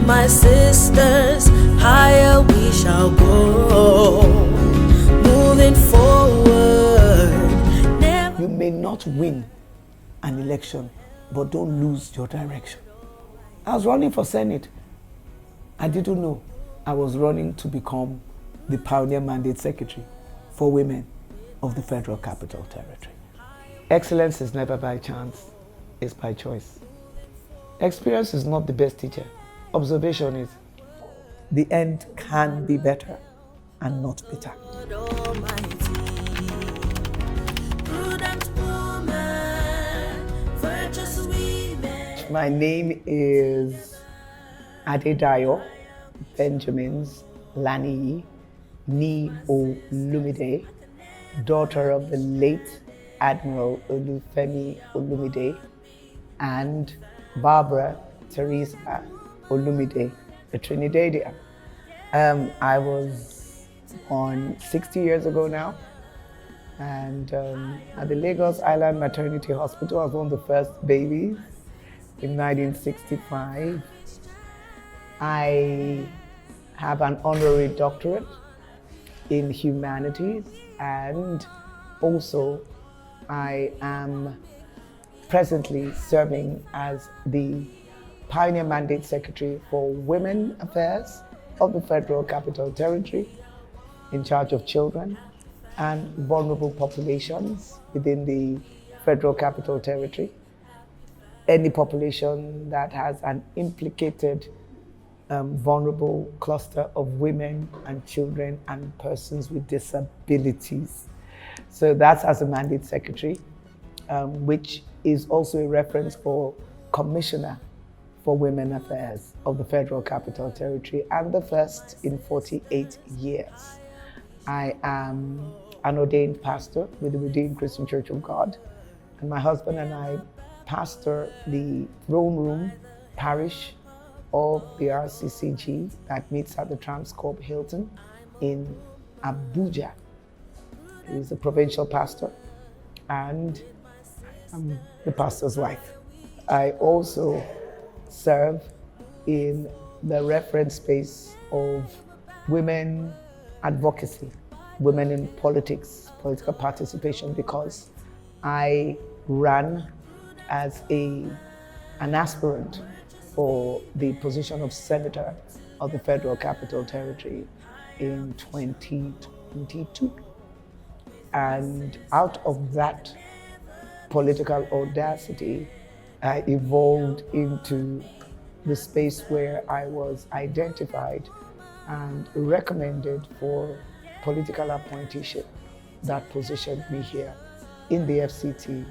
my sisters, higher we shall go, moving forward. You may not win an election, but don't lose your direction. I was running for Senate. I didn't know I was running to become the Pioneer Mandate Secretary for Women of the Federal Capital Territory. Excellence is never by chance, it's by choice. Experience is not the best teacher. Observation is. The end can be better and not bitter. Prudent women, virtuous women. My name is Adedayo Benjamins-Laniyi, Ni Olumide, daughter of the late Admiral Olufemi Olumide and Barbara Teresa Olumide, a Trinidadian. I was born 60 years ago now, and at the Lagos Island Maternity Hospital. I was one of the first babies in 1965. I have an honorary doctorate in humanities, and also I am presently serving as the Pioneer Mandate Secretary for Women Affairs of the Federal Capital Territory, in charge of children and vulnerable populations within the Federal Capital Territory. Any population that has an implicated vulnerable cluster of women and children and persons with disabilities. So that's as a Mandate Secretary, which is also a reference for Commissioner for Women Affairs of the Federal Capital Territory, and the first in 48 years. I am an ordained pastor with the Redeemed Christian Church of God, and my husband and I pastor the Throne Room Parish of the RCCG that meets at the Transcorp Hilton in Abuja. He's a provincial pastor, and I'm the pastor's wife. I also serve in the reference space of women advocacy, women in politics, political participation, because I ran as an aspirant for the position of Senator of the Federal Capital Territory in 2022. And out of that political audacity, I evolved into the space where I was identified and recommended for political appointeeship that positioned me here in the FCT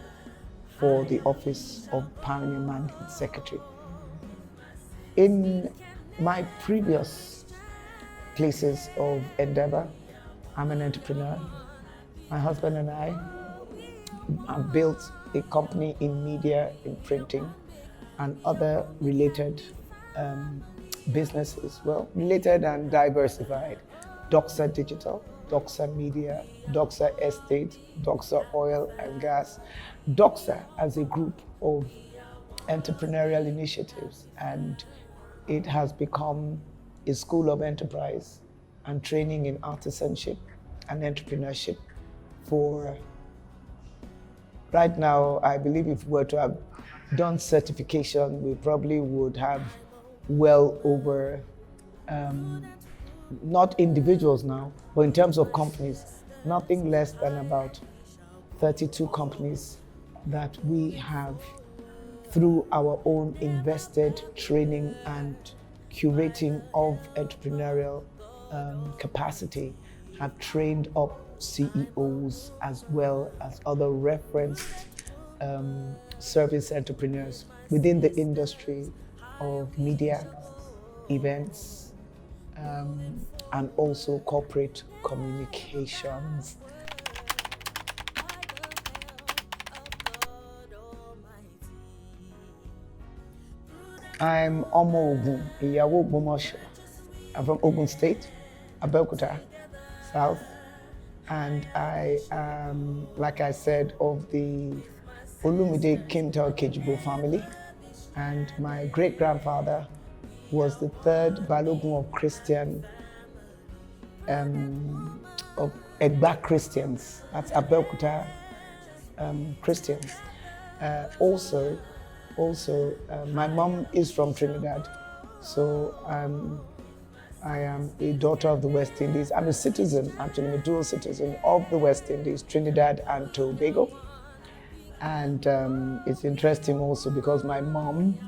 for the office of Pioneer Mandate Secretary. In my previous places of endeavor, I'm an entrepreneur. My husband and I have built a company in media, in printing, and other related businesses, well, related and diversified. Doxa Digital, Doxa Media, Doxa Estate, Doxa Oil and Gas, Doxa as a group of entrepreneurial initiatives, and it has become a school of enterprise and training in artisanship and entrepreneurship for, right now, I believe if we were to have done certification, we probably would have well over, not individuals now, but in terms of companies, nothing less than about 32 companies that we have, through our own invested training and curating of entrepreneurial capacity, have trained up CEOs as well as other referenced service entrepreneurs within the industry of media, events, and also corporate communications. I'm Omo Ogun, Iyawo Ogbomoso. I'm from Ogun State, Abeokuta, South, and I am, like I said, of the Olumide Kintel Kejibo family, and my great-grandfather was the third Balogun of Christian, of Egba Christians. That's Abeokuta Christians. Also, my mom is from Trinidad, so I am a daughter of the West Indies. I'm a citizen, actually, I'm a dual citizen of the West Indies, Trinidad and Tobago. And it's interesting also because my mom,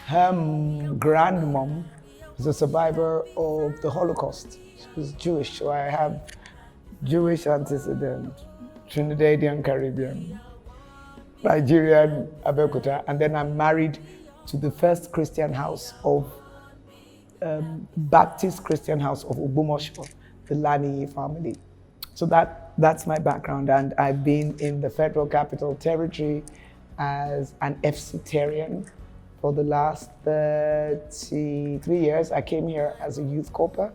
her grandmom, is a survivor of the Holocaust. She was Jewish, so I have Jewish antecedent, Trinidadian, Caribbean, Nigerian, Abeokuta, and then I'm married to the first Christian house of Baptist Christian house of Ogbomoso, the Laniyi family. So that's my background, and I've been in the Federal Capital Territory as an Secretarian for the last 33 years. I came here as a youth corper,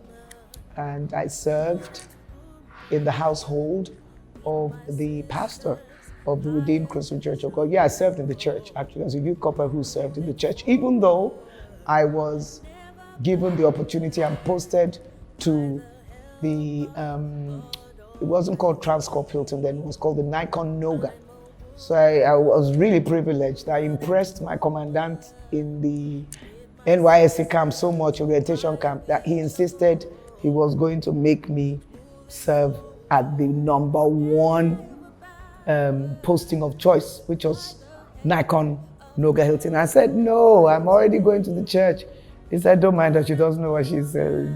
and I served in the household of the pastor of the Redeemed Christian Church of God. Yeah, I served in the church, actually, as a youth corper who served in the church, even though I was given the opportunity and posted to the, it wasn't called Transcorp Hilton then, it was called the Nikon Noga. So I was really privileged. I impressed my commandant in the NYSC camp so much, orientation camp, that he insisted he was going to make me serve at the number one posting of choice, which was Nikon Noga Hilton. I said, no, I'm already going to the church. He said, don't mind her, she doesn't know what she's saying.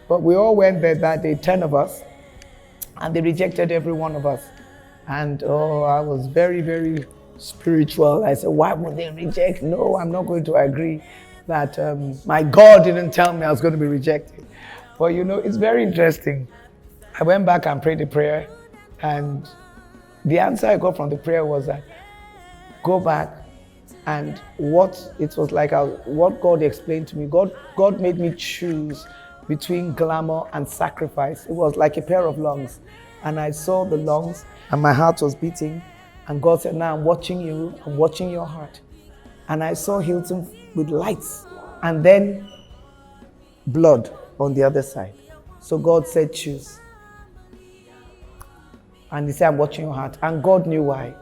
But we all went there that day, 10 of us, and they rejected every one of us. And I was very, very spiritual. I said, why would they reject? No, I'm not going to agree that my God didn't tell me I was going to be rejected. But you know, it's very interesting. I went back and prayed a prayer, and the answer I got from the prayer was that go back, and what God explained to me, God made me choose between glamour and sacrifice. It was like a pair of lungs, and I saw the lungs and my heart was beating, and God said, now I'm watching you, I'm watching your heart. And I saw Hilton with lights and then blood on the other side. So God said, choose. And he said, I'm watching your heart. And God knew why.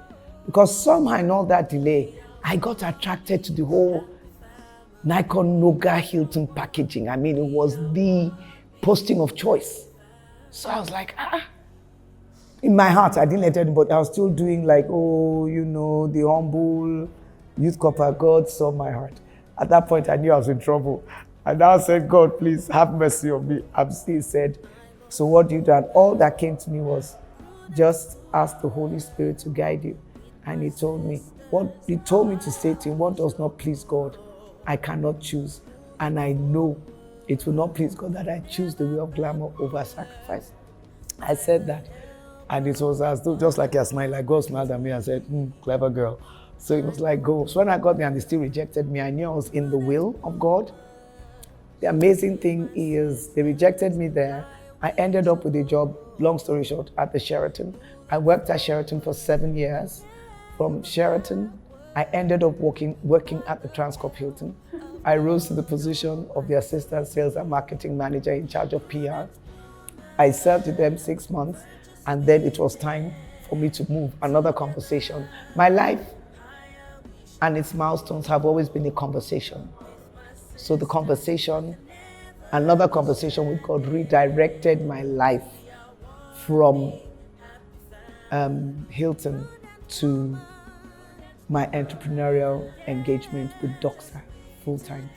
Because somehow in all that delay, I got attracted to the whole Nikon Noga Hilton packaging. I mean, it was the posting of choice. So I was like, In my heart, I didn't let anybody. I was still doing like, the humble youth corper. God saw my heart. At that point, I knew I was in trouble. I now said, God, please have mercy on me. And he said, so what do you do? And all that came to me was, just ask the Holy Spirit to guide you. And he told me to say to him, what does not please God, I cannot choose. And I know it will not please God that I choose the way of glamour over sacrifice. I said that. And it was as though, just like I smiled, like God smiled at me and said, clever girl. So it was like, go. So when I got there and they still rejected me, I knew I was in the will of God. The amazing thing is they rejected me there. I ended up with a job, long story short, at the Sheraton. I worked at Sheraton for 7 years. From Sheraton, I ended up working at the Transcorp Hilton. I rose to the position of the assistant sales and marketing manager in charge of PR. I served with them 6 months, and then it was time for me to move. Another conversation. My life and its milestones have always been a conversation. So the conversation, another conversation with God redirected my life from Hilton to my entrepreneurial engagement with Doxa full-time.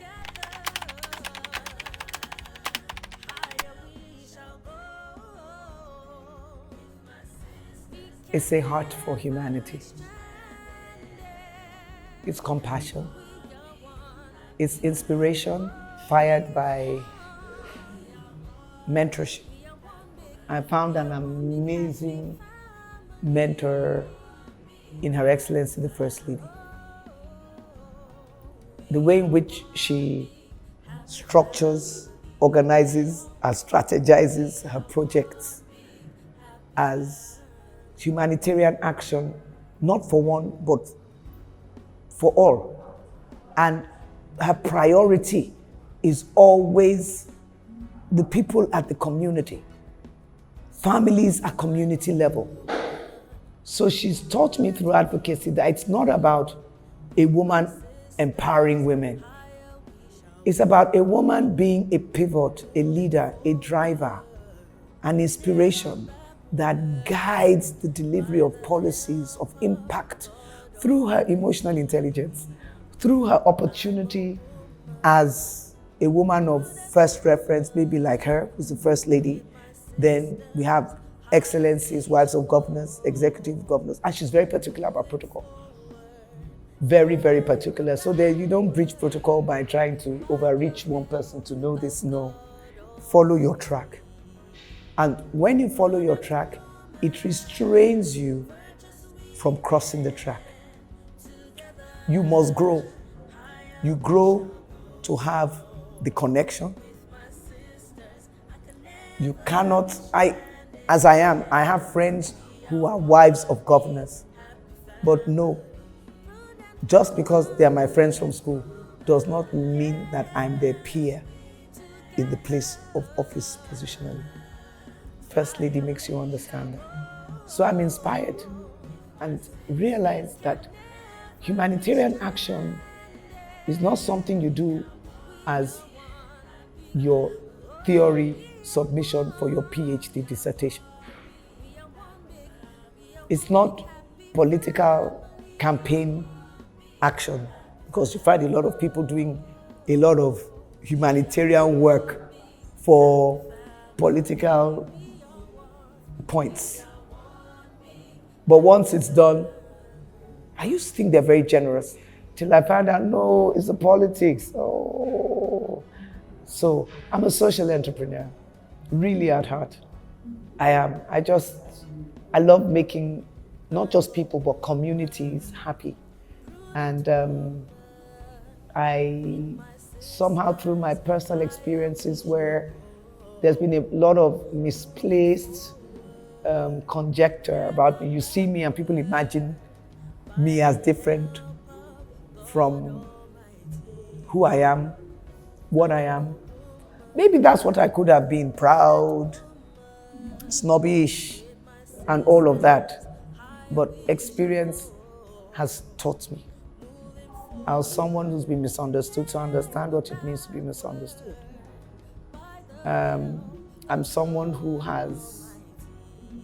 It's a heart for humanity. It's compassion. It's inspiration fired by mentorship. I found an amazing mentor in Her Excellency the First Lady. The way in which she structures, organizes, and strategizes her projects as humanitarian action, not for one, but for all. And her priority is always the people at the community. Families at community level. So she's taught me through advocacy that it's not about a woman empowering women. It's about a woman being a pivot, a leader, a driver, an inspiration that guides the delivery of policies of impact through her emotional intelligence, through her opportunity as a woman of first reference, maybe like her, who's the first lady. Then we have excellencies, wives of governors, executive governors, and she's very particular about protocol. Very, very particular. So that you don't breach protocol by trying to overreach one person to know this. No. Follow your track. And when you follow your track, it restrains you from crossing the track. You must grow. You grow to have the connection. You cannot, as I am, I have friends who are wives of governors. But no, just because they are my friends from school does not mean that I'm their peer in the place of office positionally. First Lady makes you understand that. So I'm inspired and realize that humanitarian action is not something you do as your theory submission for your PhD dissertation. It's not political campaign action, because you find a lot of people doing a lot of humanitarian work for political points. But once it's done, I used to think they're very generous, till I found out, no, it's the politics. Oh. So I'm a social entrepreneur, really at heart. I am. I love making not just people, but communities happy. And I somehow, through my personal experiences where there's been a lot of misplaced conjecture about me. You see me and people imagine me as different from who I am, what I am. Maybe that's what I could have been, proud, snobbish, and all of that. But experience has taught me. I was someone who's been misunderstood to understand what it means to be misunderstood. I'm someone who has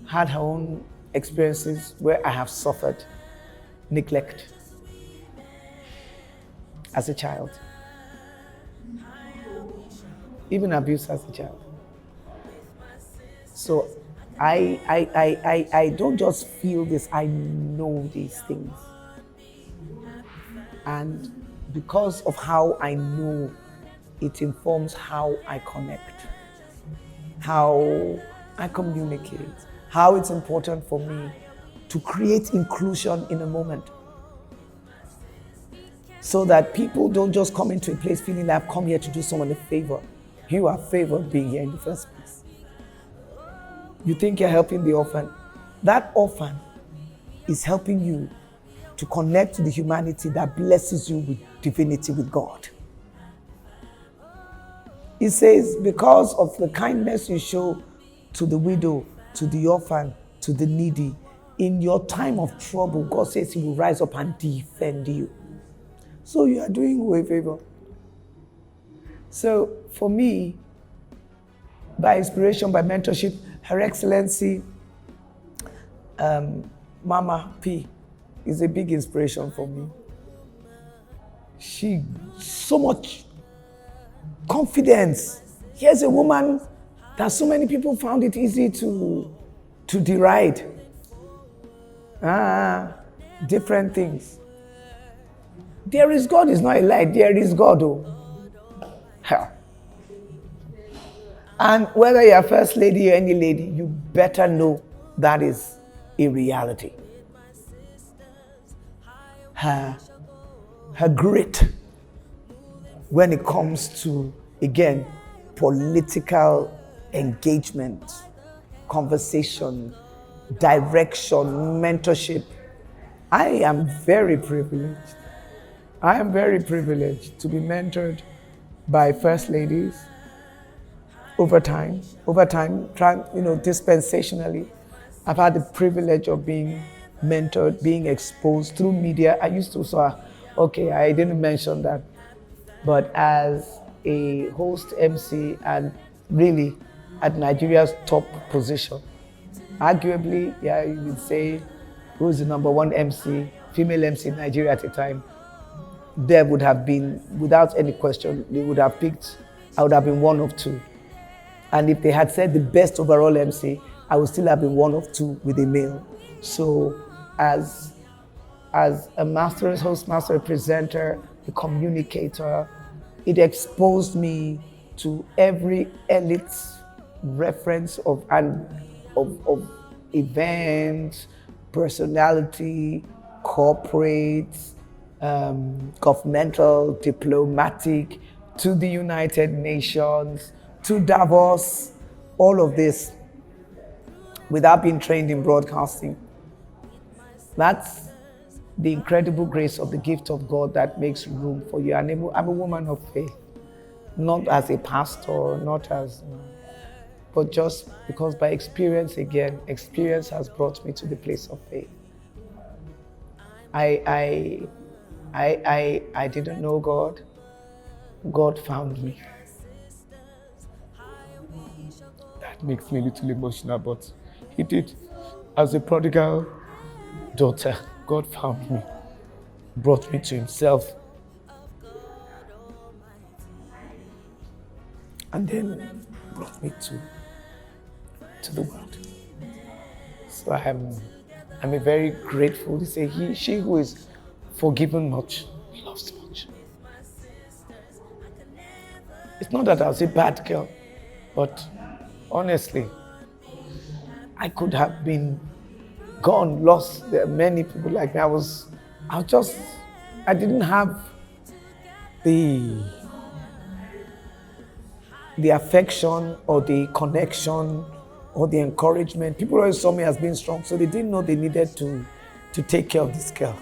had her own experiences where I have suffered neglect as a child, even abuse as a child. So I don't just feel this, I know these things. And because of how I know, it informs how I connect, how I communicate, how it's important for me to create inclusion in a moment. So that people don't just come into a place feeling like I've come here to do someone a favor. You are favored being here in the first place. You think you're helping the orphan. That orphan is helping you to connect to the humanity that blesses you with divinity, with God. It says, because of the kindness you show to the widow, to the orphan, to the needy, in your time of trouble, God says He will rise up and defend you. So you are doing her a favor. So for me, by inspiration, by mentorship, Her Excellency Mama P is a big inspiration for me. She so much confidence. Here's a woman that so many people found it easy to deride. Different things. There is God is not a lie. There is God. And whether you're first lady or any lady, you better know that is a reality. Her grit when it comes to, again, political engagement, conversation, direction, mentorship. I am very privileged. I am very privileged to be mentored by first ladies over time, dispensationally. I've had the privilege of being mentored, being exposed through media. I used to, okay, I didn't mention that, but as a host MC and really at Nigeria's top position, arguably, yeah, you would say, who's the number one MC, female MC in Nigeria at the time, there would have been, without any question, they would have picked, I would have been one of two. And if they had said the best overall MC, I would still have been one of two with a male. So as a master's host, master presenter, a communicator, it exposed me to every elite reference of events, personality, corporate, governmental, diplomatic, to the United Nations, to Davos, all of this without being trained in broadcasting. That's the incredible grace of the gift of God that makes room for you. I'm a woman of faith, not as a pastor, not as, but just because by experience again, experience has brought me to the place of faith. I didn't know God. God found me. That makes me a little emotional, but He did. As a prodigal daughter, God found me, brought me to Himself, and then brought me to the world. So I'm a very grateful to say she who is forgiven much, loves much. It's not that I was a bad girl, but honestly, I could have been gone, lost. There are many people like me. I didn't have the affection or the connection or the encouragement. People always saw me as being strong, so they didn't know they needed to take care of this girl.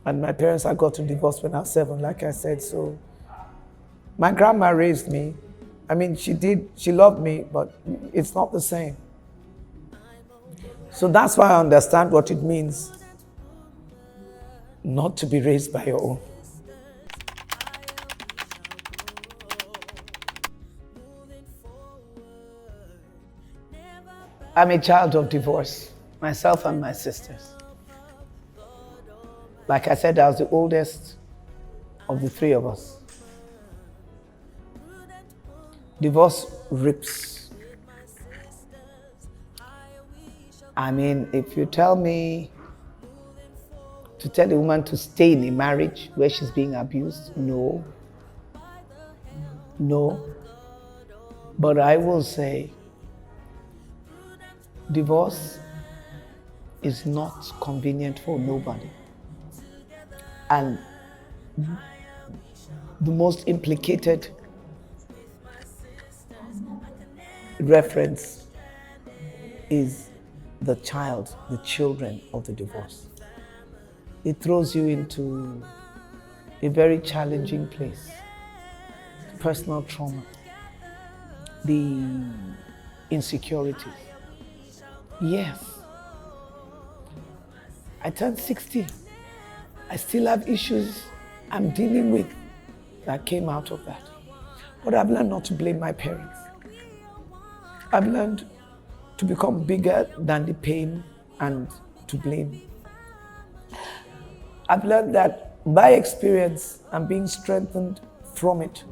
And my parents had gotten divorced when I was 7, like I said, so my grandma raised me. I mean, she loved me, but it's not the same. So that's why I understand what it means not to be raised by your own. I'm a child of divorce, myself and my sisters. Like I said, I was the oldest of the 3 of us. Divorce rips. I mean, if you tell me to tell a woman to stay in a marriage where she's being abused, no. But I will say, divorce is not convenient for nobody. And the most implicated reference is the children of the divorce. It throws you into a very challenging place. Personal trauma, the insecurities. Yes, I turned 60. I still have issues I'm dealing with that came out of that. But I've learned not to blame my parents. I've learned to become bigger than the pain and to blame. I've learned that my experience and being strengthened from it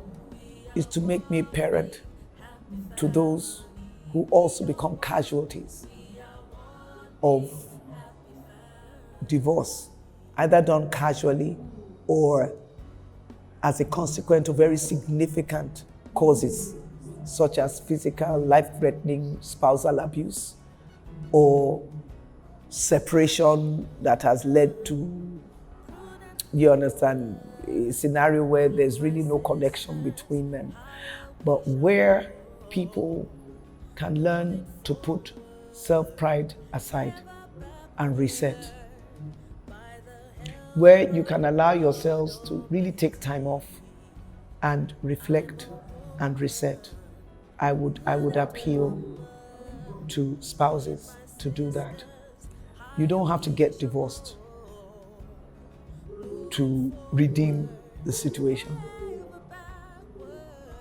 is to make me a parent to those who also become casualties of divorce, either done casually or as a consequence of very significant causes, such as physical, life-threatening spousal abuse, or separation that has led to, you understand, a scenario where there's really no connection between them. But where people can learn to put self-pride aside and reset. where you can allow yourselves to really take time off and reflect and reset. I would appeal to spouses to do that. You don't have to get divorced to redeem the situation.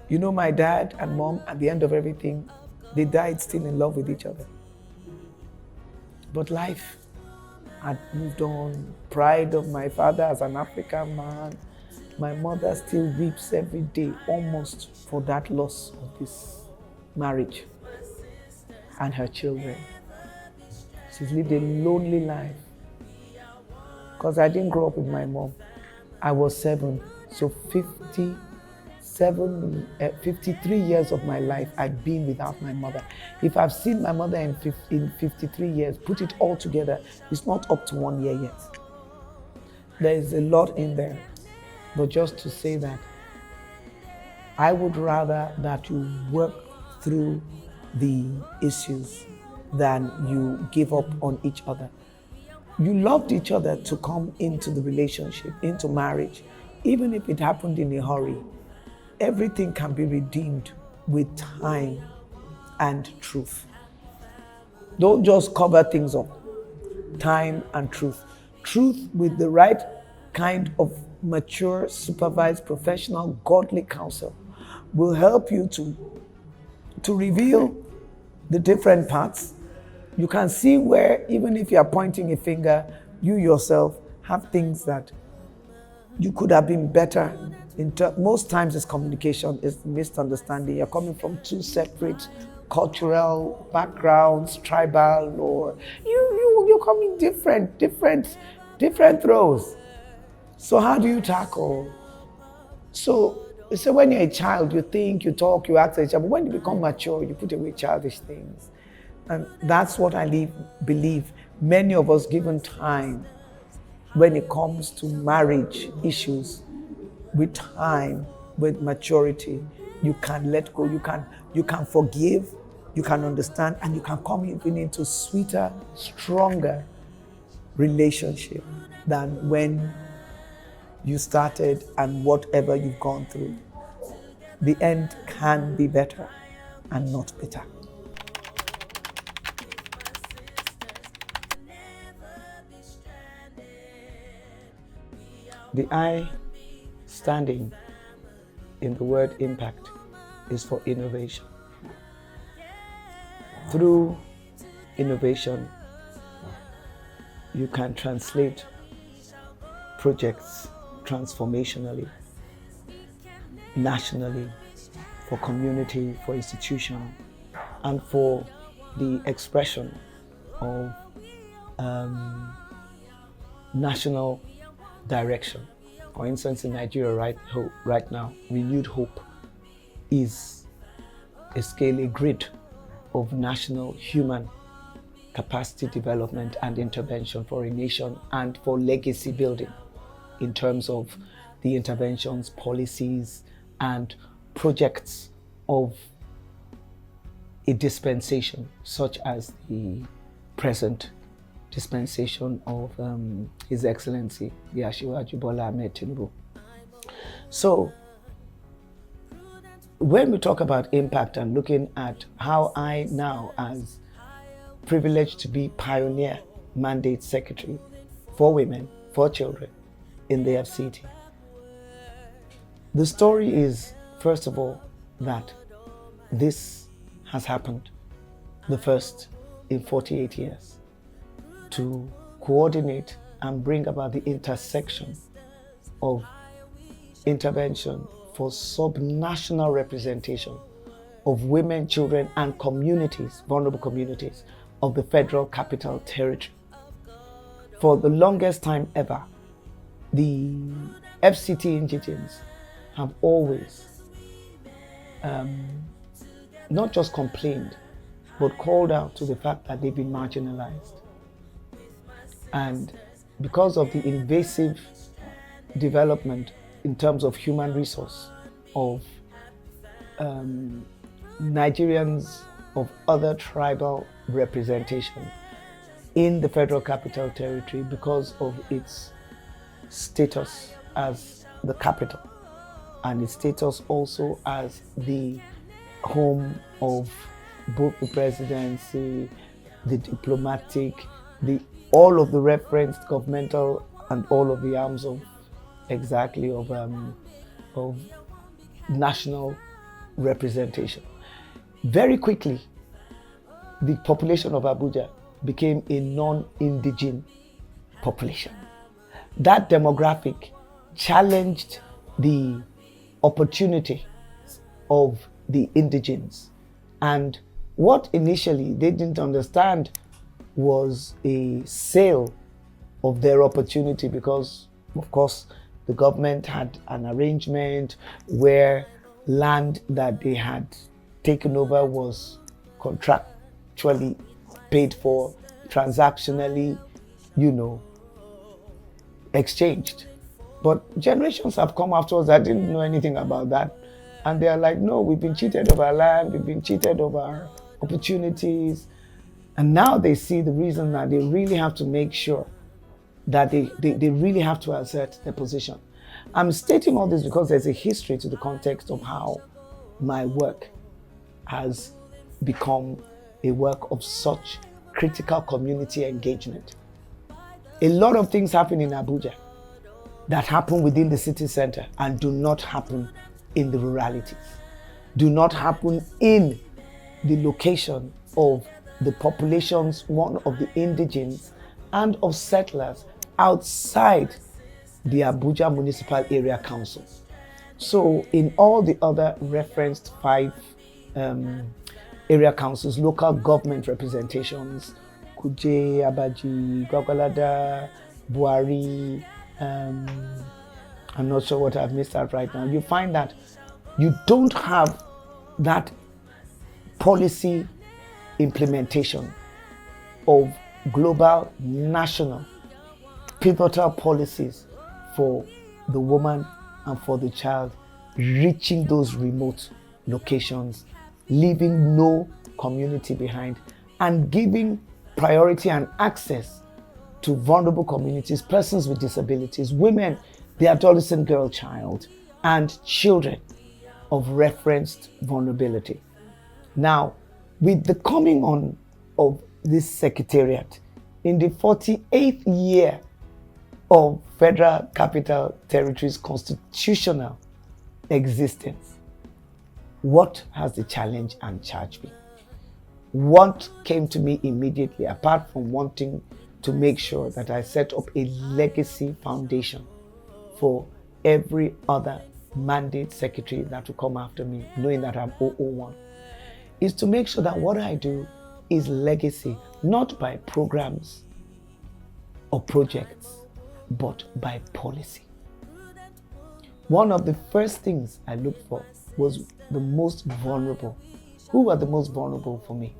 You know, my dad and mom, at the end of everything, they died still in love with each other. But life had moved on. Pride of my father as an African man. My mother still weeps every day, almost for that loss of this marriage and her children. She's lived a lonely life. Because I didn't grow up with my mom. I was 7, so 53 years of my life I've been without my mother. If I've seen my mother in 53 years, put it all together, it's not up to 1 year yet. There is a lot in there. But just to say that, I would rather that you work through the issues than you give up on each other. You loved each other to come into the relationship, into marriage. Even if it happened in a hurry, everything can be redeemed with time and truth. Don't just cover things up. Time and truth. Truth with the right kind of mature, supervised, professional, godly counsel will help you to reveal the different parts. You can see where, even if you are pointing a finger, you yourself have things that you could have been better. Most times it's communication, it's misunderstanding. You're coming from two separate cultural backgrounds, tribal, or you're coming different throws. So how do you tackle? So when you're a child, you think, you talk, you act as a child, but when you become mature, you put away childish things. And that's what I believe many of us, given time, when it comes to marriage issues, with time, with maturity, you can let go, you can forgive, you can understand, and you can come even into sweeter, stronger relationship than when you started and whatever you've gone through. The end can be better and not bitter. The I standing in the word impact is for innovation. Through innovation, you can translate projects transformationally, nationally, for community, for institution, and for the expression of national direction. For instance, in Nigeria right now, renewed hope is a grid of national human capacity development and intervention for a nation and for legacy building in terms of the interventions, policies, and projects of a dispensation, such as the present dispensation of His Excellency, the Asiwaju Bola Ahmed Tinubu. So, when we talk about impact and looking at how I now, as privileged to be pioneer mandate secretary for women, for children in the FCT, the story is, first of all, that this has happened, the first in 48 years, to coordinate and bring about the intersection of intervention for sub-national representation of women, children, and communities, vulnerable communities of the Federal Capital Territory. For the longest time ever, the FCT indigents have always not just complained, but called out to the fact that they've been marginalized. And because of the invasive development in terms of human resource of Nigerians of other tribal representation in the Federal Capital Territory, because of its status as the capital and its status also as the home of both the presidency, the diplomatic, all of the referenced governmental and all of the arms of national representation. Very quickly, the population of Abuja became a non-indigenous population. That demographic challenged the opportunity of the indigenes. And what initially they didn't understand was a sale of their opportunity, because, of course, the government had an arrangement where land that they had taken over was contractually paid for, transactionally, exchanged. But generations have come after us that didn't know anything about that. And they are like, no, we've been cheated of our land, we've been cheated of our opportunities. And now they see the reason that they really have to make sure that they really have to assert their position. I'm stating all this because there's a history to the context of how my work has become a work of such critical community engagement. A lot of things happen in Abuja that happen within the city center and do not happen in the ruralities, do not happen in the location of the populations, one of the indigenes and of settlers outside the Abuja Municipal Area Council. So in all the other referenced 5 area councils, local government representations, Kuje, Abaji, Gwagwalada, Buhari, I'm not sure what I've missed out right now. You find that you don't have that policy implementation of global, national, pivotal policies for the woman and for the child reaching those remote locations, leaving no community behind, and giving priority and access to vulnerable communities, persons with disabilities, women, the adolescent girl child, and children of referenced vulnerability. Now, with the coming on of this secretariat, in the 48th year of Federal Capital Territory's constitutional existence, what has the challenge and charge been? What came to me immediately, apart from wanting to make sure that I set up a legacy foundation for every other mandate secretary that will come after me, knowing that I'm 001, is to make sure that what I do is legacy, not by programs or projects, but by policy. One of the first things I looked for was the most vulnerable. Who were the most vulnerable for me?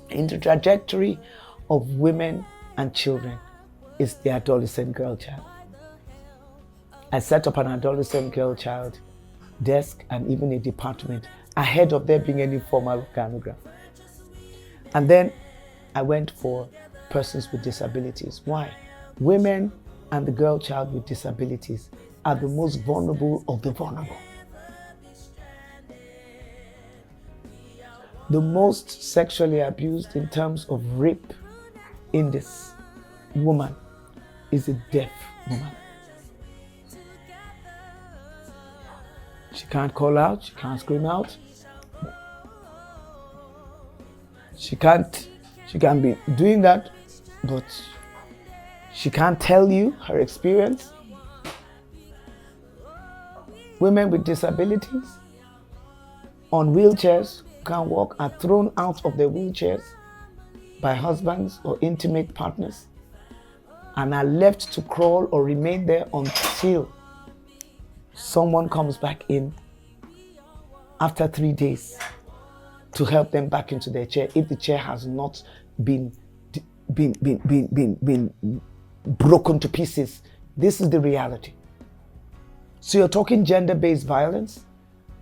In the trajectory of women and children is the adolescent girl child. I set up an adolescent girl child desk and even a department ahead of there being any formal organogram. And then I went for persons with disabilities. Why? Women and the girl child with disabilities are the most vulnerable of the vulnerable. The most sexually abused in terms of rape in this woman is a deaf woman. She can't call out, she can't scream out. She can be doing that, but she can't tell you her experience. Women with disabilities on wheelchairs can't walk, are thrown out of their wheelchairs by husbands or intimate partners and are left to crawl or remain there until someone comes back in after 3 days to help them back into their chair if the chair has not been broken to pieces. This is the reality. So you're talking gender-based violence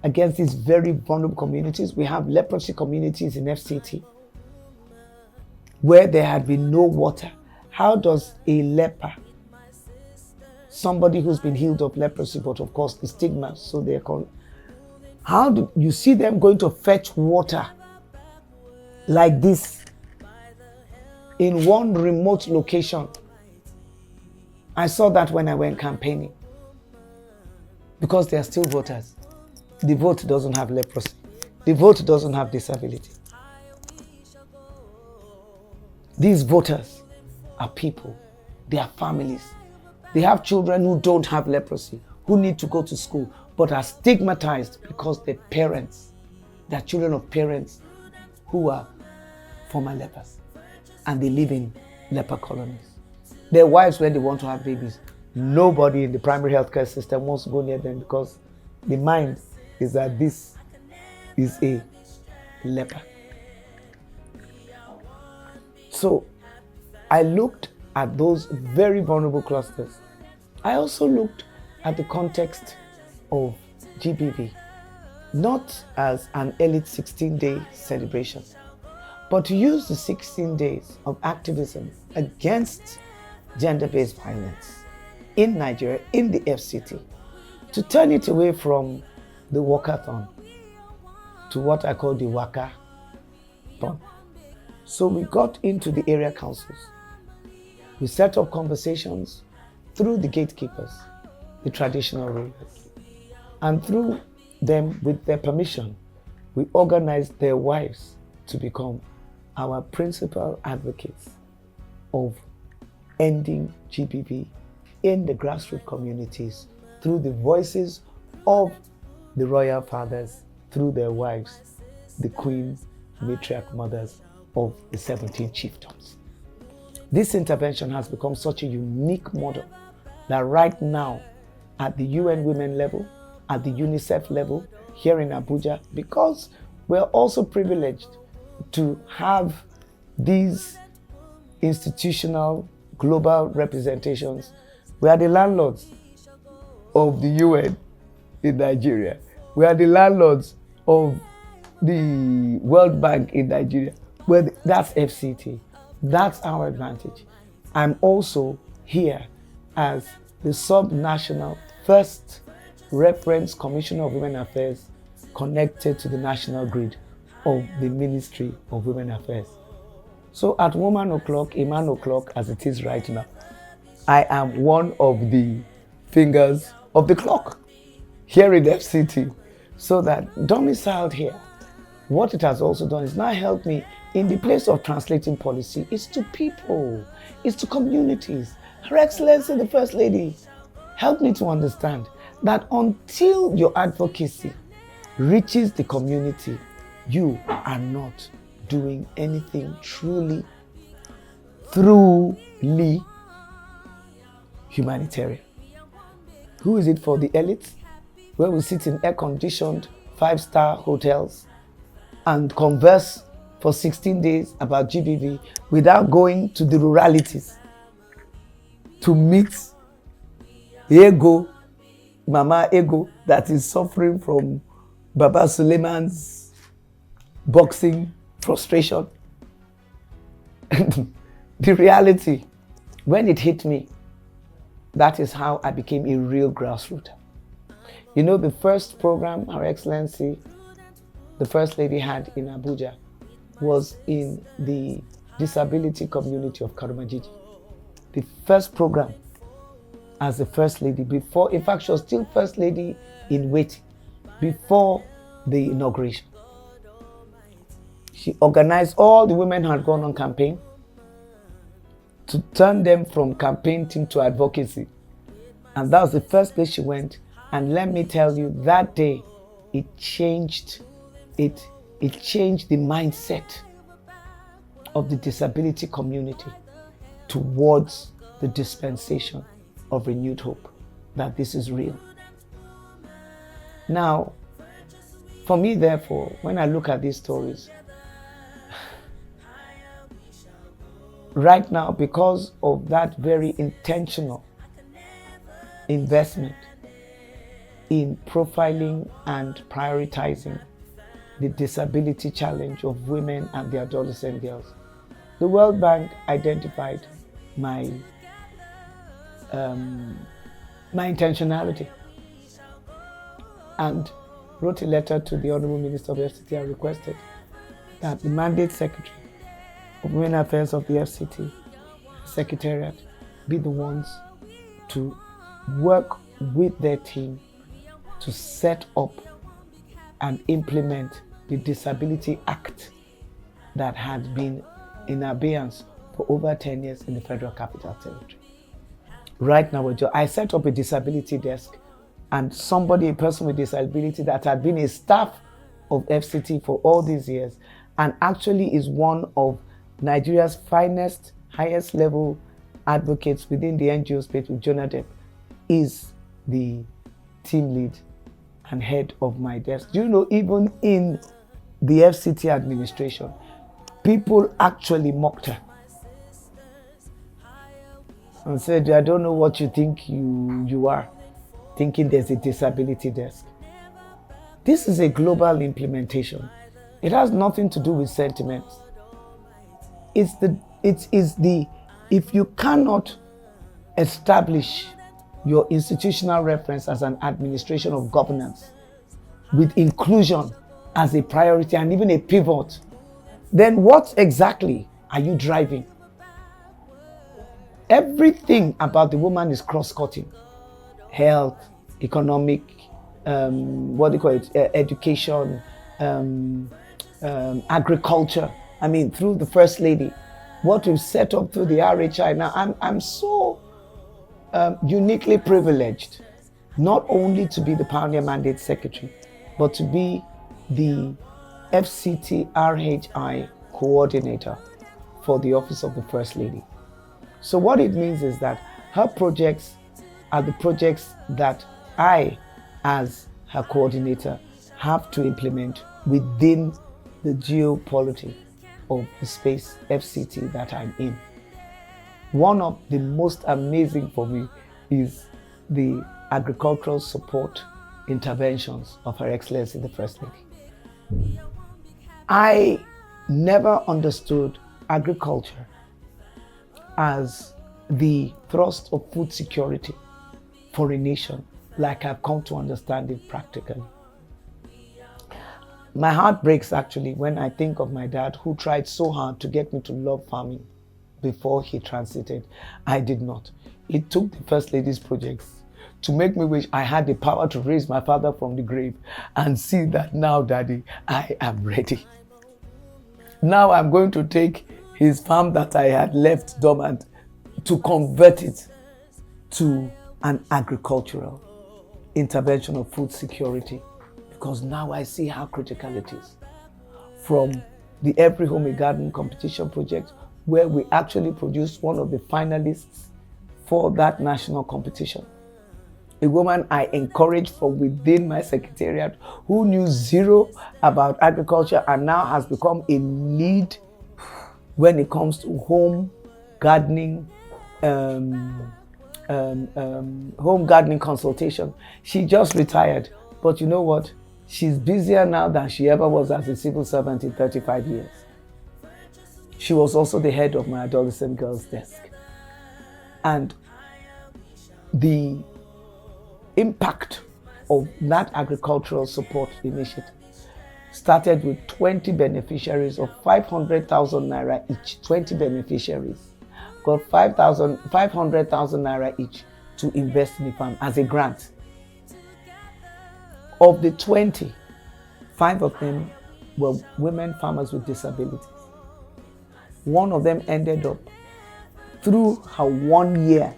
against these very vulnerable communities. We have leprosy communities in FCT where there had been no water. How does a leper somebody who's been healed of leprosy, but of course the stigma, so they're called. How do you see them going to fetch water like this in one remote location? I saw that when I went campaigning. Because they are still voters. The vote doesn't have leprosy. The vote doesn't have disability. These voters are people. They are families. They have children who don't have leprosy, who need to go to school, but are stigmatized because their parents, they're children of parents who are former lepers, and they live in leper colonies. Their wives, when they want to have babies, nobody in the primary healthcare system wants to go near them because the mind is that this is a leper. So I looked at those very vulnerable clusters. I also looked at the context of GBV, not as an elite 16-day celebration, but to use the 16 days of activism against gender-based violence in Nigeria, in the FCT, to turn it away from the walkathon to what I call the waka-thon. So we got into the area councils. We set up conversations through the gatekeepers, the traditional rulers. And through them, with their permission, we organized their wives to become our principal advocates of ending GBV in the grassroots communities through the voices of the royal fathers, through their wives, the queen matriarch mothers of the 17 chiefdoms. This intervention has become such a unique model that right now at the UN Women level, at the UNICEF level, here in Abuja, because we're also privileged to have these institutional global representations. We are the landlords of the UN in Nigeria. We are the landlords of the World Bank in Nigeria. That's FCT. That's our advantage. I'm also here as the sub-national first reference commissioner of women affairs connected to the national grid of the Ministry of Women Affairs. So at woman o'clock, a man o'clock, as it is right now, I am one of the fingers of the clock here in FCT. So that domiciled here, what it has also done is now helped me in the place of translating policy. It's to people, it's to communities. Her Excellency, the First Lady, helped me to understand that until your advocacy reaches the community, you are not doing anything truly humanitarian. Who is it for? The elites, where we sit in air-conditioned 5-star hotels and converse for 16 days about GBV without going to the ruralities to meet Mama Ego that is suffering from Baba Suleiman's boxing frustration. The reality, when it hit me, that is how I became a real grassroots. You know, the first program Her Excellency, the First Lady, had in Abuja was in the disability community of Karumajiji. The first program as the First Lady before, in fact, she was still First Lady in waiting before the inauguration. She organized all the women who had gone on campaign to turn them from campaign team to advocacy. And that was the first place she went. And let me tell you, that day, it changed the mindset of the disability community towards the dispensation of renewed hope, that this is real. Now, for me, therefore, when I look at these stories, right now, because of that very intentional investment in profiling and prioritizing the disability challenge of women and the adolescent girls, the World Bank identified my my intentionality, and wrote a letter to the Honorable Minister of FCT and requested that the Mandate Secretary of Women Affairs of the FCT Secretariat be the ones to work with their team to set up and implement the Disability Act that had been in abeyance for over 10 years in the Federal Capital Territory. Right now, I set up a disability desk, and a person with disability that had been a staff of FCT for all these years and actually is one of Nigeria's finest, highest level advocates within the NGO space with Jonadep, is the team lead and head of my desk. Do you know, even in the FCT administration, people actually mocked her and said, I don't know what you think you are, thinking there's a disability desk. This is a global implementation. It has nothing to do with sentiments. If you cannot establish your institutional reference as an administration of governance with inclusion as a priority and even a pivot, then what exactly are you driving? Everything about the woman is cross-cutting. Health, economic, education, agriculture. I mean, through the First Lady, what we've set up through the RHI. Now, I'm so uniquely privileged, not only to be the Pioneer Mandate Secretary, but to be the FCT RHI coordinator for the Office of the First Lady. So what it means is that her projects are the projects that I, as her coordinator, have to implement within the geopolitics of the space FCT that I'm in. One of the most amazing for me is the agricultural support interventions of Her Excellency the First Lady. I never understood agriculture as the thrust of food security for a nation like I've come to understand it practically. My heart breaks actually when I think of my dad, who tried so hard to get me to love farming before he transited. I did not. It took the First Lady's projects to make me wish I had the power to raise my father from the grave and see that now, Daddy, I am ready. Now I'm going to take his farm that I had left dormant to convert it to an agricultural intervention of food security, because now I see how critical it is. From the Every Home a Garden competition project, where we actually produced one of the finalists for that national competition. A woman I encouraged from within my secretariat who knew zero about agriculture and now has become a lead when it comes to home gardening, home gardening consultation. She just retired, but you know what? She's busier now than she ever was as a civil servant in 35 years. She was also the head of my adolescent girls' desk. And the impact of that agricultural support initiative started with 20 beneficiaries of 500,000 naira each. 20 beneficiaries got 500,000 naira each to invest in the farm as a grant. Of the 20, 5 of them were women farmers with disabilities. One of them ended up, through her 1 year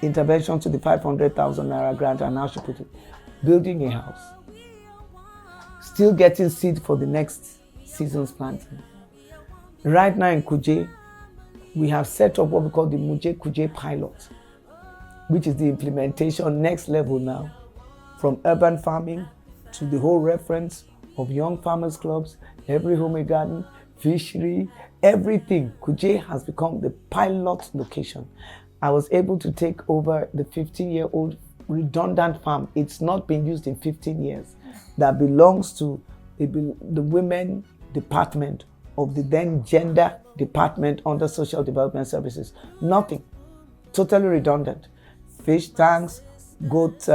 intervention to the 500,000 naira grant, and now she put it, building a house, still getting seed for the next season's planting. Right now in Kuje, we have set up what we call the Muje Kuje pilot, which is the implementation next level now, from urban farming to the whole reference of young farmers clubs, every home a garden, fishery, everything. Kuje has become the pilot location. I was able to take over the 15-year-old redundant farm. It's not been used in 15 years. That belongs to the women department of the then gender department under social development services. Nothing. Totally redundant. Fish tanks, goat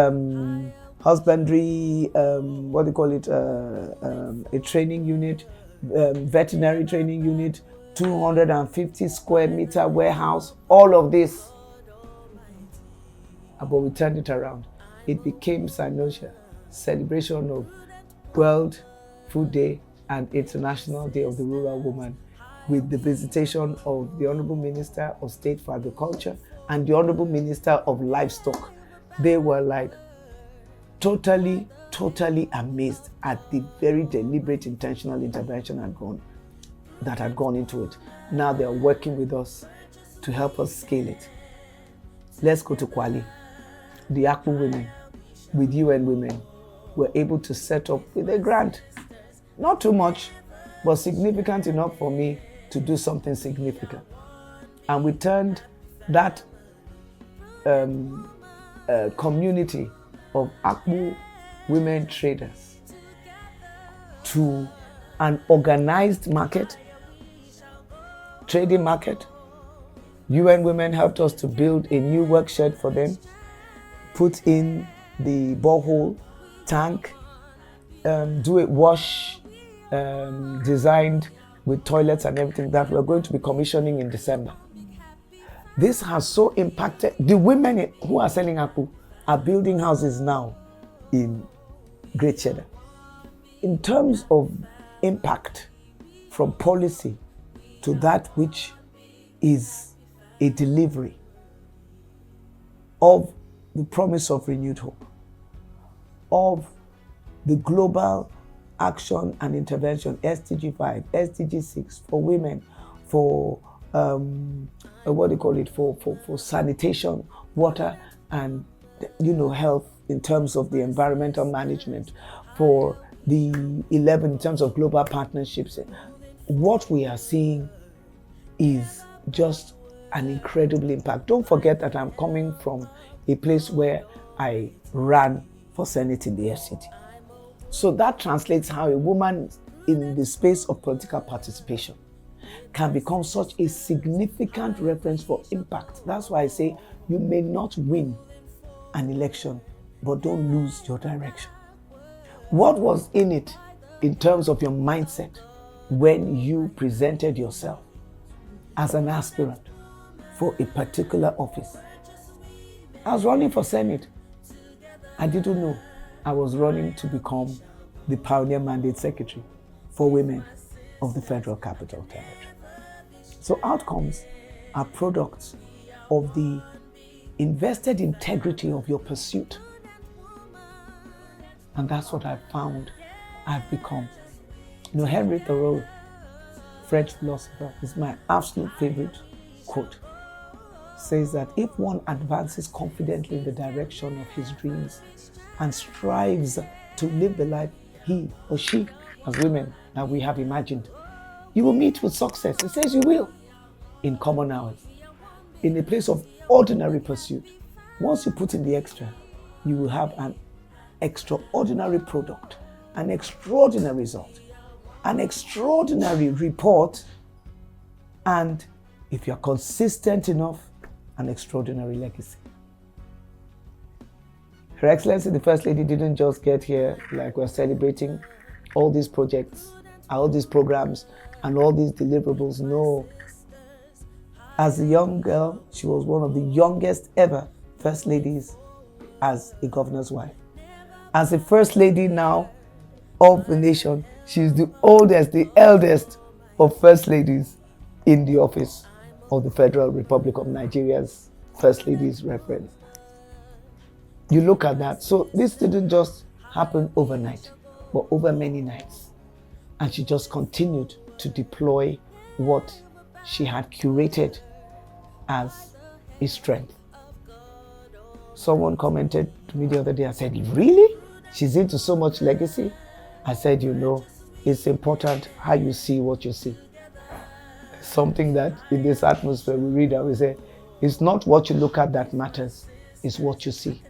husbandry, what do you call it, a training unit, veterinary training unit, 250 square meter warehouse, all of this. But we turned it around. It became Sanosha, celebration of World Food Day and International Day of the Rural Woman, with the visitation of the Honorable Minister of State for Agriculture and the Honorable Minister of Livestock. They were like totally amazed at the very deliberate, intentional intervention that had gone into it. Now they are working with us to help us scale it. Let's go to Kwali. The Akpu women with UN Women were able to set up with a grant. Not too much, but significant enough for me to do something significant. And we turned that community of Akpu women traders to an organized market, trading market. UN Women helped us to build a new work shed for them, put in the borehole tank, do a wash designed with toilets and everything that we're going to be commissioning in December. This has so impacted the women who are selling Akpu are building houses now in Great Cheddar. In terms of impact from policy to that which is a delivery of the promise of renewed hope, of the global action and intervention, SDG 5, SDG 6 for women, for for sanitation, water, and health in terms of the environmental management, for the 11 in terms of global partnerships. What we are seeing is just an incredible impact. Don't forget that I'm coming from a place where I ran for Senate in the FCT. So that translates how a woman in the space of political participation can become such a significant reference for impact. That's why I say you may not win an election, but don't lose your direction. What was in it in terms of your mindset when you presented yourself as an aspirant for a particular office? I was running for Senate. I didn't know I was running to become the Pioneer Mandate Secretary for Women of the Federal Capital Territory. So outcomes are products of the invested integrity of your pursuit. And that's what I've found I've become. Henry Thoreau, French philosopher, is my absolute favorite quote. Says that if one advances confidently in the direction of his dreams and strives to live the life he or she, as women, that we have imagined, you will meet with success. It says you will, in common hours, in a place of ordinary pursuit. Once you put in the extra, you will have an extraordinary product, an extraordinary result, an extraordinary report, and if you're consistent enough, an extraordinary legacy. Her Excellency, the First Lady, didn't just get here like we're celebrating all these projects, all these programs, and all these deliverables. No. As a young girl, she was one of the youngest ever First Ladies as a governor's wife. As a First Lady now of the nation, she's the oldest, the eldest of First Ladies in the office of the Federal Republic of Nigeria's First Lady's reference. You look at that. So this didn't just happen overnight, but over many nights. And she just continued to deploy what she had curated as a strength. Someone commented to me the other day, I said, really? She's into so much legacy? I said, it's important how you see what you see. Something that in this atmosphere we read and we say, it's not what you look at that matters, it's what you see.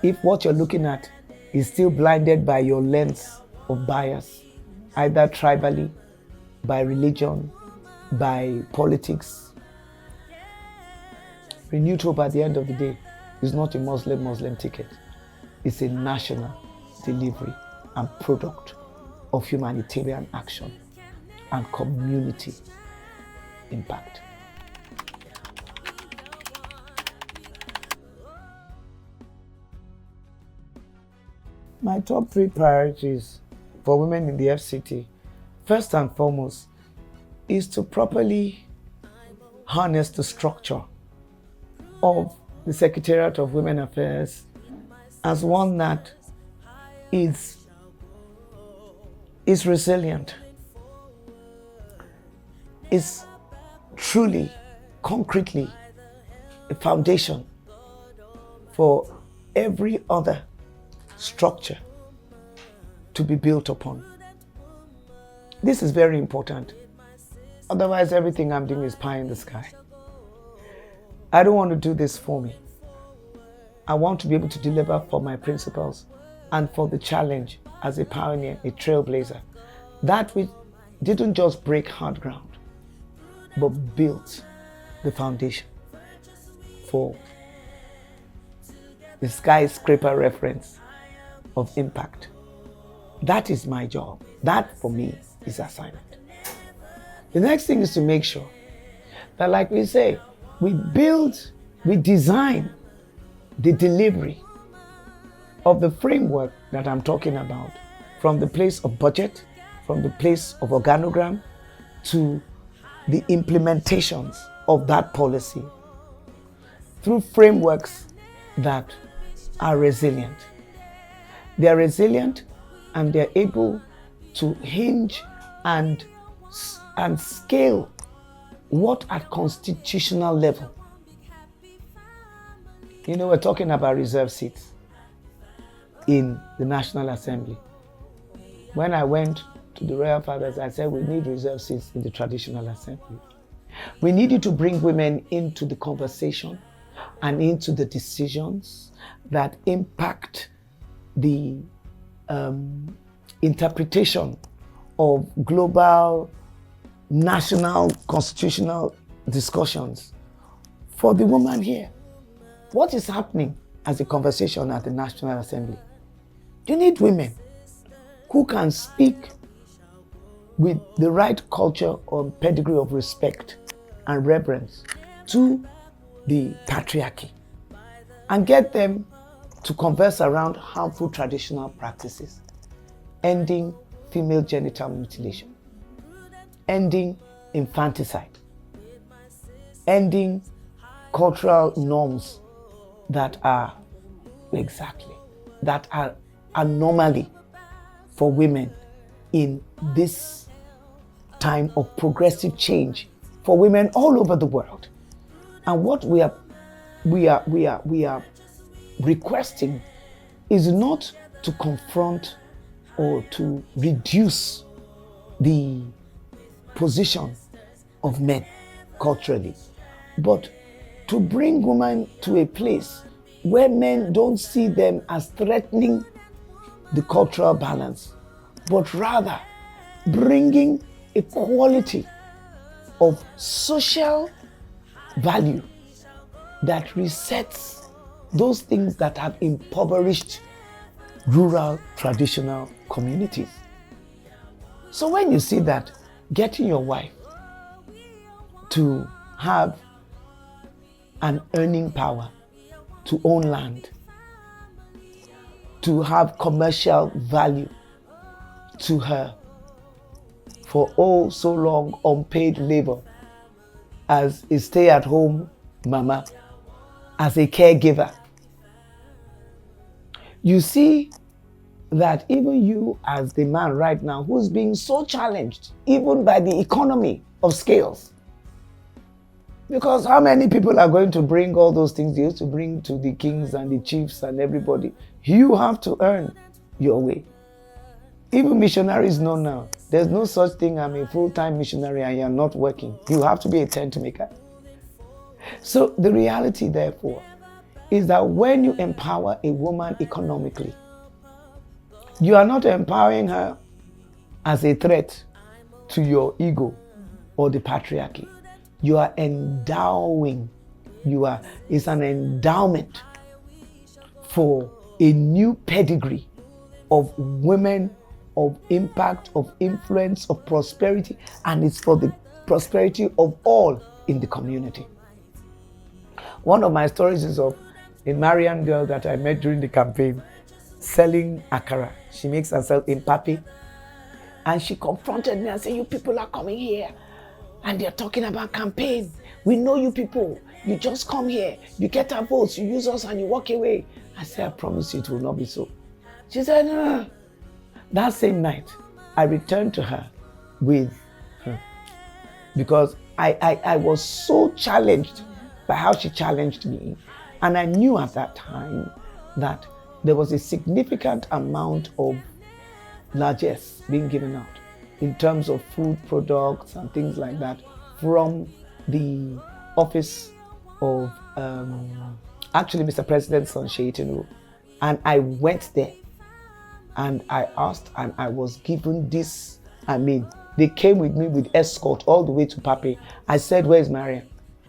If what you're looking at is still blinded by your lens of bias, either tribally, by religion, by politics, renewed hope at the end of the day is not a Muslim ticket. It's a national delivery and product of humanitarian action and community impact. My top 3 priorities for women in the FCT, first and foremost, is to properly harness the structure of the Secretariat of Women Affairs as one that is resilient, is truly, concretely a foundation for every other structure to be built upon. This is very important. Otherwise, everything I'm doing is pie in the sky. I don't want to do this for me. I want to be able to deliver for my principals and for the challenge as a pioneer, a trailblazer. That which didn't just break hard ground, but built the foundation for the skyscraper reference of impact. That is my job. That for me is assignment. The next thing is to make sure that, like we say, we design the delivery of the framework that I'm talking about, from the place of budget, from the place of organogram, to the implementations of that policy through frameworks that are resilient. They are resilient and they're able to hinge and scale what at constitutional level. You know, we're talking about reserve seats in the National Assembly. When I went to the Royal Fathers, I said we need reserve seats in the traditional assembly. We needed to bring women into the conversation and into the decisions that impact the interpretation of global, national, constitutional discussions. For the woman here, what is happening as a conversation at the National Assembly? You need women who can speak with the right culture or pedigree of respect and reverence to the patriarchy and get them to converse around harmful traditional practices, ending female genital mutilation, ending infanticide, ending cultural norms that are anomaly for women in this time of progressive change for women all over the world. And what we are requesting is not to confront or to reduce the position of men culturally, but to bring women to a place where men don't see them as threatening the cultural balance, but rather bringing a quality of social value that resets those things that have impoverished rural traditional communities. So when you see that, getting your wife to have an earning power, to own land, to have commercial value to her for oh so long unpaid labor as a stay-at-home mama, as a caregiver. You see that even you as the man right now who's being so challenged even by the economy of scales, because how many people are going to bring all those things they used to bring to the kings and the chiefs and everybody? You have to earn your way. Even missionaries know now, there's no such thing, I'm a full-time missionary and you're not working. You have to be a tent maker. So the reality, therefore, is that when you empower a woman economically, you are not empowering her as a threat to your ego or the patriarchy. You are endowing, it's an endowment for a new pedigree of women of impact, of influence, of prosperity, and it's for the prosperity of all in the community. One of my stories is of a Marian girl that I met during the campaign selling akara. She makes herself in papi, and she confronted me and said, "You people are coming here and they're talking about campaign. We know you people. You just come here, you get our votes, you use us and you walk away." I said, "I promise you it will not be so." She said, "No." That same night, I returned to her with her because I was so challenged by how she challenged me. And I knew at that time that there was a significant amount of largesse being given out in terms of food products and things like that from the office of actually Mr. President's son, Sheitinu. And I went there and I asked and I was given this. They came with me with escort all the way to Papi. I said, "Where's Maria?"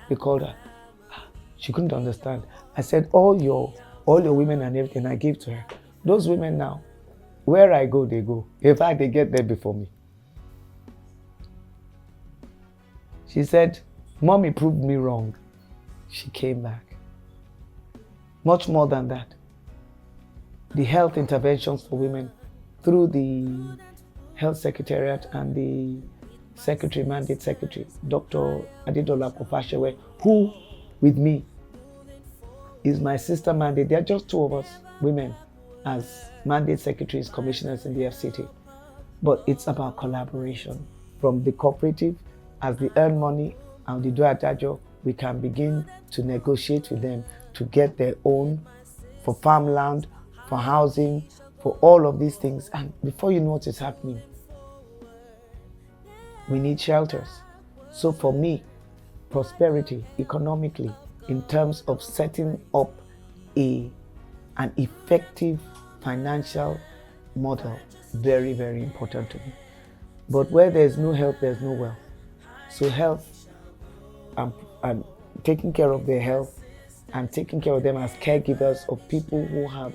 They called her. She couldn't understand. I said, all your women and everything I gave to her. Those women now, where I go, they go. In fact, they get there before me. She said, "Mommy proved me wrong." She came back. Much more than that. The health interventions for women through the Health Secretariat and the Mandate Secretary, Dr. Adedayo Benjamins-Laniyi, who with me is my sister mandate. There are just two of us, women, as mandate secretaries, commissioners in the FCT. But it's about collaboration. From the cooperative, as they earn money and they do Adedayo, we can begin to negotiate with them to get their own for farmland, for housing, for all of these things. And before you know what is happening, we need shelters. So for me, prosperity economically, in terms of setting up an effective financial model, very, very important to me. But where there's no health, there's no wealth. So health, and taking care of their health and taking care of them as caregivers of people who have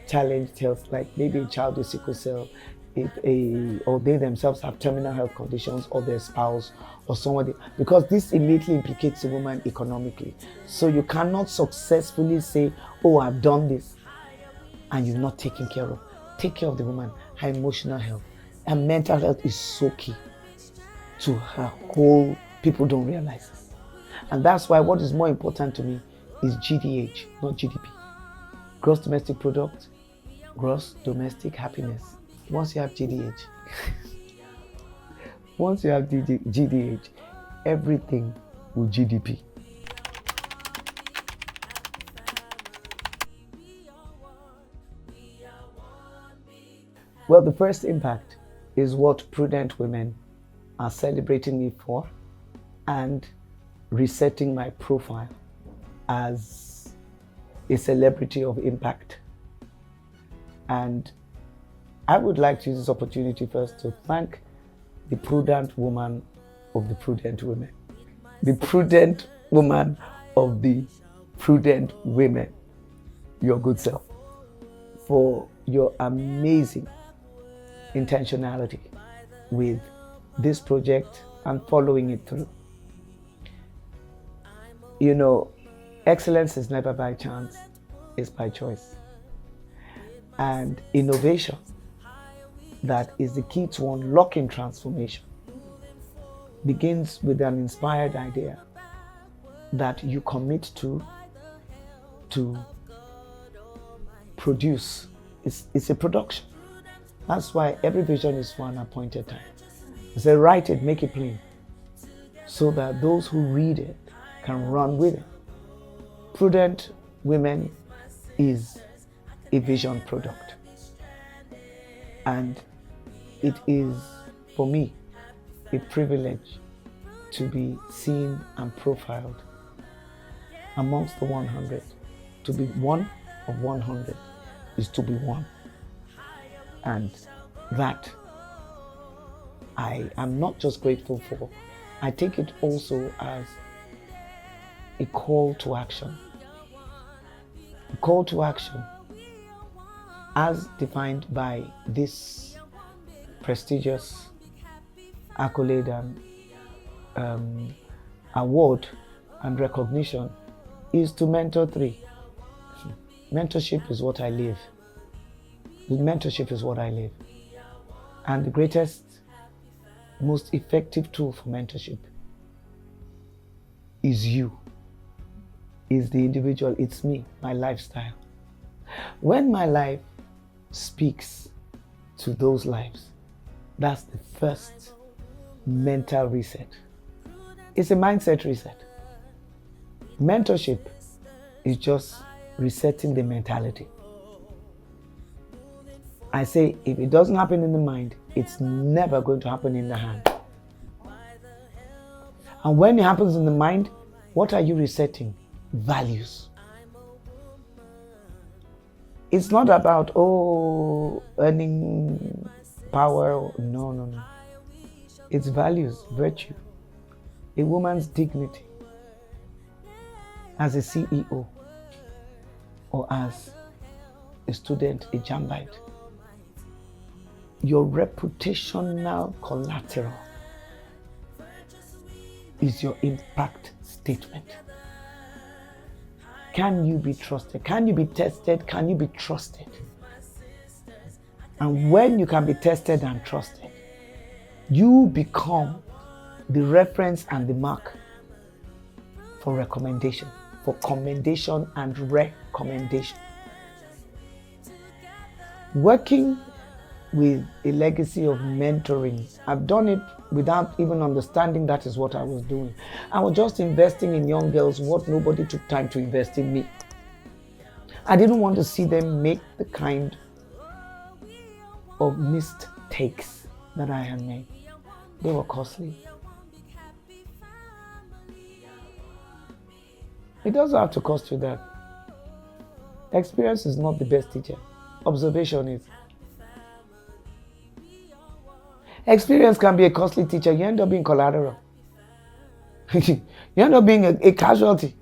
challenged health, like maybe a child with sickle cell, or they themselves have terminal health conditions, or their spouse, or somebody, because this immediately implicates a woman economically. So you cannot successfully say, "Oh, I've done this," and you've not taken care of. Take care of the woman, her emotional health. And mental health is so key to her whole, people don't realize this. And that's why what is more important to me is GDH, not GDP. Gross domestic product, gross domestic happiness. Once you have GDH, GDH, everything will GDP. Well, the first impact is what Prudent Women are celebrating me for and resetting my profile as a celebrity of impact. And I would like to use this opportunity first to thank the prudent woman of the prudent women, the prudent woman of the prudent women, your good self, for your amazing intentionality with this project and following it through. You know, excellence is never by chance, it's by choice. And innovation, that is the key to unlocking transformation, begins with an inspired idea that you commit to produce. It's a production. That's why every vision is for an appointed time. I say, write it, make it plain, so that those who read it can run with it. Prudent Women is a vision product. And it is, for me, a privilege to be seen and profiled amongst the 100. To be one of 100 is to be one. And that I am not just grateful for, I take it also as a call to action. A call to action as defined by this prestigious accolade and award and recognition, is to mentor 3. Mentorship is what I live. Mentorship is what I live. And the greatest, most effective tool for mentorship is you, is the individual, it's me, my lifestyle. When my life speaks to those lives, that's the first mental reset. It's a mindset reset. Mentorship is just resetting the mentality. I say, if it doesn't happen in the mind, it's never going to happen in the hand. And when it happens in the mind, what are you resetting? Values. It's not about, earning power. No. It's values, virtue, a woman's dignity as a CEO or as a student, a jambite. Your reputational collateral is your impact statement. Can you be trusted? Can you be tested? Can you be trusted? And when you can be tested and trusted, you become the reference and the mark for recommendation, for commendation and recommendation. Working with a legacy of mentoring, I've done it without even understanding that is what I was doing. I was just investing in young girls what nobody took time to invest in me. I didn't want to see them make the kind of mistakes that I had made. They were costly. It doesn't have to cost you that. Experience is not the best teacher. Observation is. Experience can be a costly teacher. You end up being collateral. You end up being a casualty.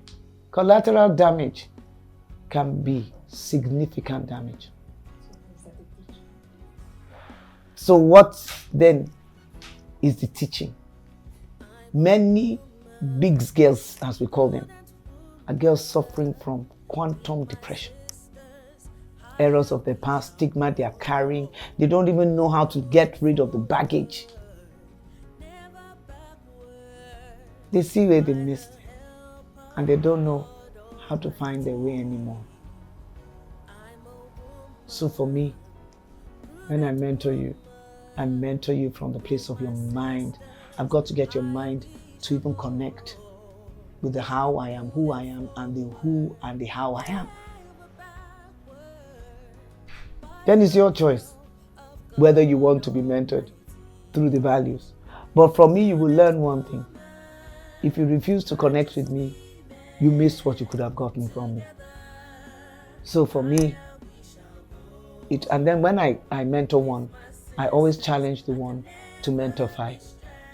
Collateral damage can be significant damage. So what then is the teaching? Many big girls, as we call them, are girls suffering from quantum depression. Errors of the past, stigma they are carrying. They don't even know how to get rid of the baggage. They see where they missed it, and they don't know how to find their way anymore. So for me, when I mentor you from the place of your mind. I've got to get your mind to even connect with the how I am, who I am, and the who and the how I am. Then it's your choice whether you want to be mentored through the values. But from me, you will learn one thing. If you refuse to connect with me, you missed what you could have gotten from me. So for me, and then when I mentor one, I always challenge the one to mentor 5.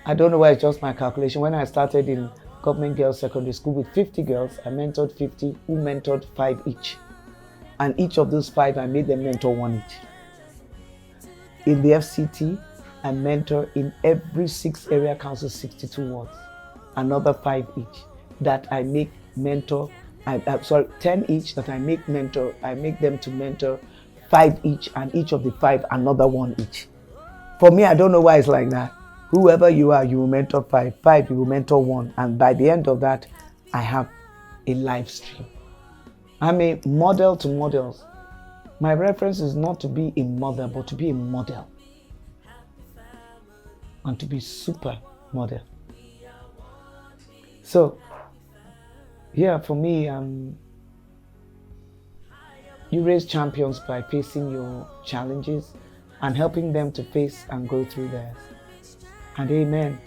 I don't know why it's just my calculation. When I started in government girls secondary school with 50 girls, I mentored 50 who mentored 5 each. And each of those 5, I made them mentor 1 each. In the FCT, I mentor in every 6 area council, 62 wards, another 5 each that I make mentor, 10 each that I make mentor, I make them to mentor 5 each, and each of the 5, another 1 each. For me, I don't know why it's like that. Whoever you are, you will mentor 5, you will mentor 1, and by the end of that, I have a live stream. I'm a model to models. My reference is not to be a mother, but to be a model. And to be super model. So, yeah, for me, you raise champions by facing your challenges and helping them to face and go through theirs. And amen,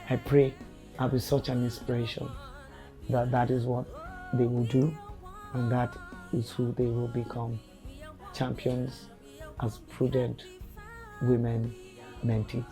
I pray I'll be such an inspiration that is what they will do, and that is who they will become. Champions as prudent women mentees.